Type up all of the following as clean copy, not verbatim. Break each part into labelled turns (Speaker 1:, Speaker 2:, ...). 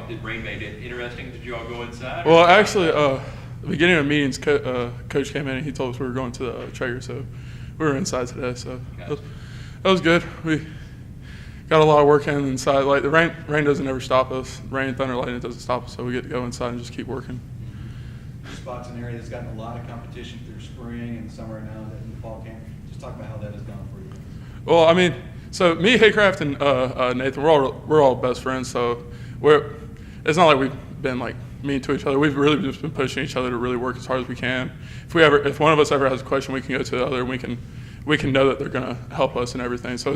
Speaker 1: did rain make it interesting? Did you all go inside?
Speaker 2: Well, actually, the beginning of meetings, coach came in and he told us we were going to the Traeger, so we were inside today. So
Speaker 1: Gotcha.
Speaker 2: that was good. We got a lot of work in inside. Like the rain doesn't ever stop us. Rain, thunder, lightning doesn't stop us. So we get to go inside and just keep working.
Speaker 3: Your spot's an area that's gotten a lot of competition through spring and summer now in the fall camp. Just talk about how that has gone for you.
Speaker 2: Well, I mean, so me, Haycraft, and Nathan, we're all best friends. So it's not like we've been like mean to each other. We've really just been pushing each other to really work as hard as we can. If one of us ever has a question, we can go to the other, and we can know that they're gonna help us and everything. So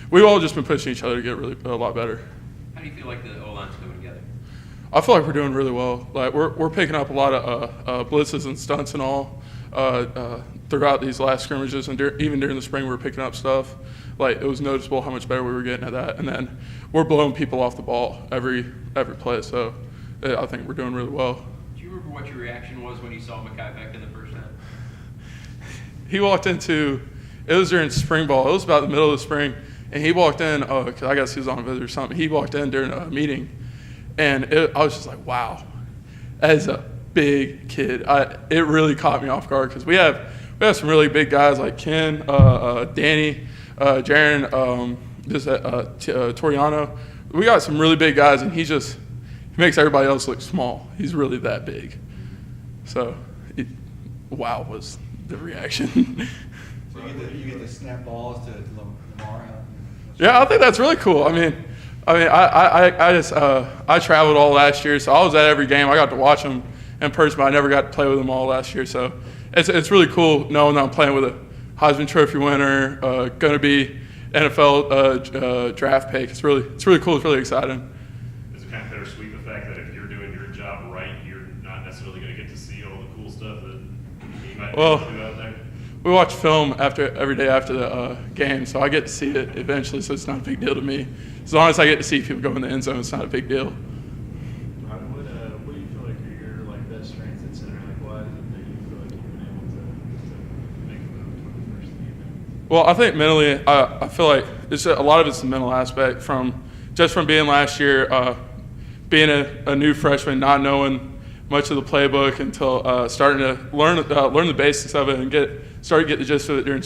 Speaker 2: we've all just been pushing each other to get really a lot better.
Speaker 1: How do you feel like the O-line's coming together?
Speaker 2: I feel like we're doing really well. Like we're picking up a lot of blitzes and stunts and all throughout these last scrimmages, and even during the spring we were picking up stuff. Like it was noticeable how much better we were getting at that. And then we're blowing people off the ball every play. So I think we're doing really well.
Speaker 1: Do you remember what your reaction was when you saw Mekhi Becton in the first half?
Speaker 2: He walked into, it was during spring ball. It was about the middle of the spring, and he walked in. Cause I guess he was on a visit or something. He walked in during a meeting. And I was just like, wow, that is a big kid. It really caught me off guard because we have some really big guys like Ken, Danny, Jaron, Toriano. We got some really big guys, and he makes everybody else look small. He's really that big. So, wow was the reaction.
Speaker 3: So you get to snap balls to Lamar.
Speaker 2: Yeah, I think that's really cool. I traveled all last year, so I was at every game. I got to watch them in person, but I never got to play with them all last year. So it's really cool knowing that I'm playing with a Heisman Trophy winner, going to be NFL draft pick. It's really cool. It's really exciting.
Speaker 4: Is it kind of bittersweet the fact that if you're doing your job right, you're not necessarily going to get to see all the cool stuff that you might be able to do out there?
Speaker 2: We watch film every day after the game, so I get to see it eventually, so it's not a big deal to me. As long as I get to see people go in the end zone, it's not a big deal.
Speaker 5: What do you feel like are your best strengths at center? Why is it that you feel like you've been able to make a move toward the first team?
Speaker 2: Well, I think mentally, I feel like a lot of it's the mental aspect from being last year, being a new freshman, not knowing much of the playbook until starting to learn the basics of it and started to get the gist of it during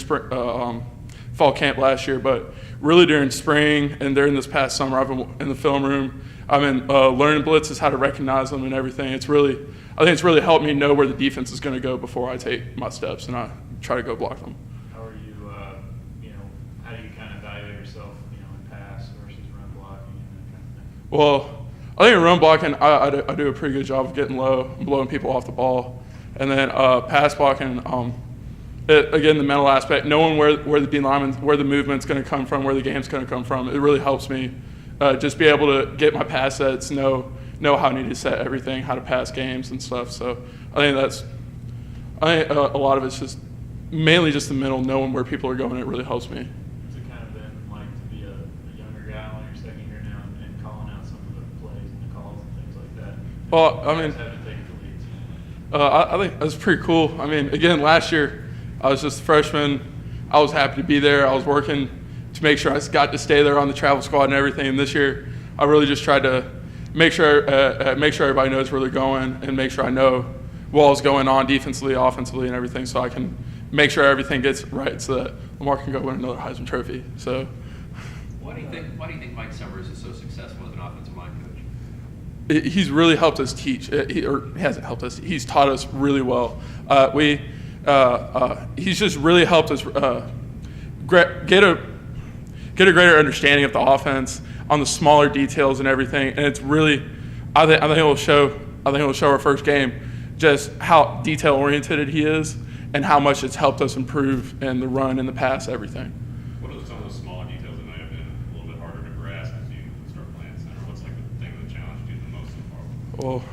Speaker 2: fall camp last year. But really during spring and during this past summer, I've been in the film room. I've been learning blitzes, how to recognize them and everything. I think it's really helped me know where the defense is going to go before I take my steps and I try to go block them.
Speaker 5: How are you, how do you kind of evaluate yourself, in pass versus run blocking and that kind of thing?
Speaker 2: Well, I think in run blocking, I do a pretty good job of getting low and blowing people off the ball. And then pass blocking, again, the mental aspect, knowing where the D lineman, where the movement's going to come from, where the game's going to come from, it really helps me just be able to get my pass sets, know how I need to set everything, how to pass games and stuff. So I think a lot of it's just mainly just the mental, knowing where people are going. It really helps me.
Speaker 5: What's it kind of been like to be a younger guy on your second year now and calling out some of the plays and the calls and things like that?
Speaker 2: Well, I mean,
Speaker 5: Having to take the leads.
Speaker 2: I think that's pretty cool. I mean, again, last year I was just a freshman. I was happy to be there. I was working to make sure I got to stay there on the travel squad and everything. And this year, I really just tried to make sure everybody knows where they're going and make sure I know what's going on defensively, offensively, and everything, so I can make sure everything gets right so that Lamar can go win another Heisman Trophy. So,
Speaker 1: Why do you think Mike Summers is so successful as an offensive line coach?
Speaker 2: He's really helped us teach. He hasn't helped us. He's taught us really well. He's just really helped us get a greater understanding of the offense on the smaller details and everything. And it's really, I think it will show our first game just how detail oriented he is and how much it's helped us improve in the run and the pass, everything.
Speaker 4: What are some of those smaller details that might have been a little bit harder to grasp as you start playing center? What's like the thing that challenged you the most so far?
Speaker 2: Well,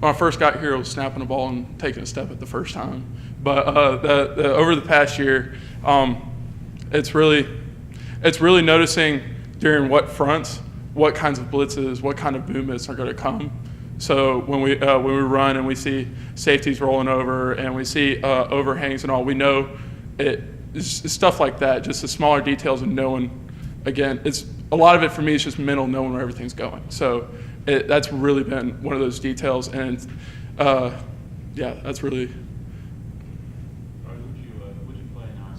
Speaker 2: when I first got here, I was snapping the ball and taking a step at the first time. But over the past year, it's really noticing during what fronts, what kinds of blitzes, what kind of movements are going to come. So when we run and we see safeties rolling over and we see overhangs and all, we know it's stuff like that. Just the smaller details and knowing. Again, it's a lot of it for me is just mental, knowing where everything's going. So that's really been one of those details. And yeah, that's really.
Speaker 5: Or would you play in high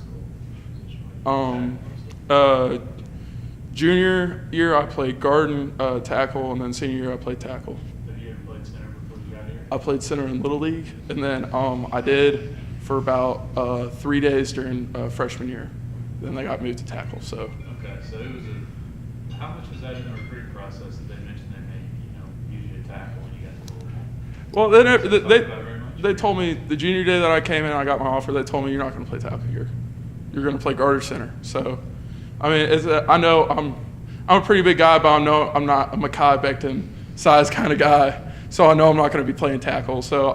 Speaker 5: school?
Speaker 2: Junior year I played guard and tackle, and then senior year I played tackle.
Speaker 5: Have you ever played center before you got here?
Speaker 2: I played center in Little League, and then I did for about 3 days during freshman year. Then I got moved to tackle. So
Speaker 5: Okay, so it was how much was that in the recruiting process that they mentioned they may, use you to tackle when you got to Louisville?
Speaker 2: well,
Speaker 5: Very much?
Speaker 2: they told me the junior day that I came in, I got my offer. They told me you're not going to play tackle here. You're going to play guard or center. So, I mean, I know I'm a pretty big guy, but I'm not a Mekhi Becton size kind of guy. So I know I'm not going to be playing tackle. So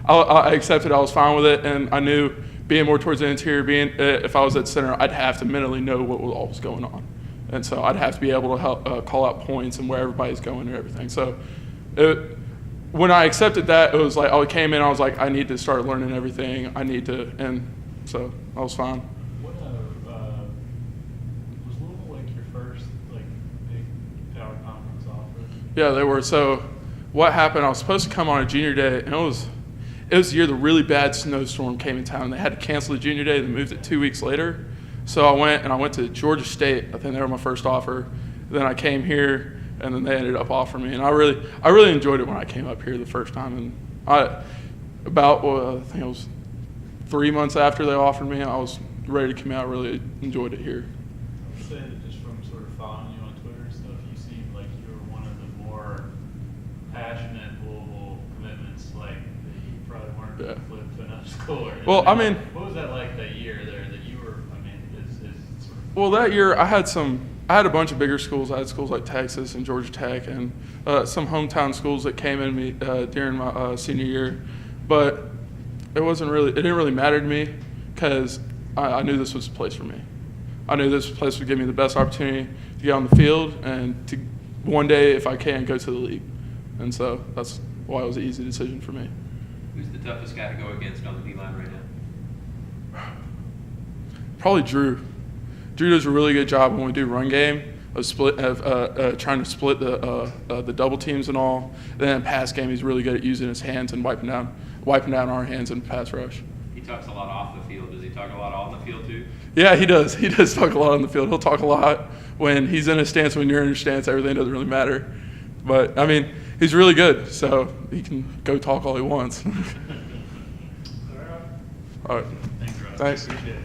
Speaker 2: I accepted. I was fine with it, and I knew being more towards the interior, if I was at center, I'd have to mentally know what all was going on, and so I'd have to be able to help call out points and where everybody's going and everything. So when I accepted that, it was like I came in. I was like, I need to start learning everything. And so I was fine.
Speaker 5: What was Louisville like your first big power conference offer?
Speaker 2: Yeah, they were. So what happened? I was supposed to come on a junior day, and it was the year the really bad snowstorm came in town. They had to cancel the junior day. They moved it 2 weeks later. So I went to Georgia State. I think they were my first offer. Then I came here, and then they ended up offering me. And I really enjoyed it when I came up here the first time. And I think it was 3 months after they offered me, I was ready to come out. I really enjoyed it here.
Speaker 5: I would say that just from sort of following you on Twitter and stuff, you seem like you were one of the more passionate Louisville commitments, that you probably weren't going to flip to another school.
Speaker 2: Well,
Speaker 5: what was that like that year there that you were, is sort of...
Speaker 2: Well, that year I had a bunch of bigger schools. I had schools like Texas and Georgia Tech and some hometown schools that came in me during my senior year, but it didn't really matter to me because I knew this was the place for me. I knew this place would give me the best opportunity to get on the field and to one day, if I can, go to the league. And so that's why it was an easy decision for me.
Speaker 1: Who's the toughest guy to go against on the D-line right now?
Speaker 2: Probably Drew. Drew does a really good job when we do run game of trying to split the double teams and all. Then in pass game, he's really good at using his hands and wiping down our hands in pass rush.
Speaker 1: He talks a lot off the field. Does he talk a lot on the field too?
Speaker 2: Yeah, he does. He does talk a lot on the field. He'll talk a lot when he's in his stance. When you're in your stance, everything doesn't really matter. But I mean, he's really good, so he can go talk all he wants.
Speaker 5: All right.
Speaker 2: All right.
Speaker 5: Thanks, Rob.
Speaker 2: Thanks.
Speaker 5: Appreciate it.